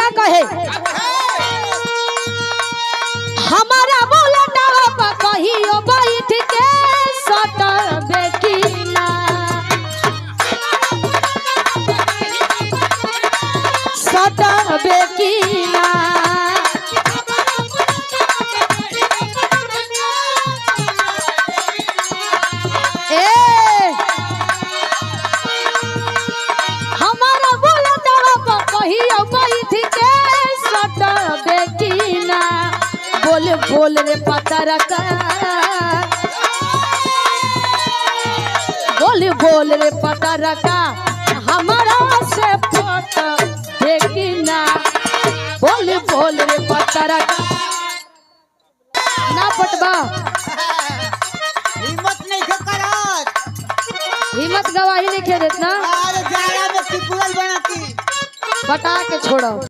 का कहे हमारा बोलना कहियो बैठ के सटबे की ना सटबे की ना हमारा बोलना कहियो बैठ के सटबे की ना बोल बोल रे पतर का बोल बोल रे पतर का हमारा से पट देखी ना बोल बोल रे पतर का ना पटबा हिम्मत नहीं करत हिम्मत गवाही नहीं खेदत ना अरे जाड़ा में सिपुल बनाती बता के छोड़ो।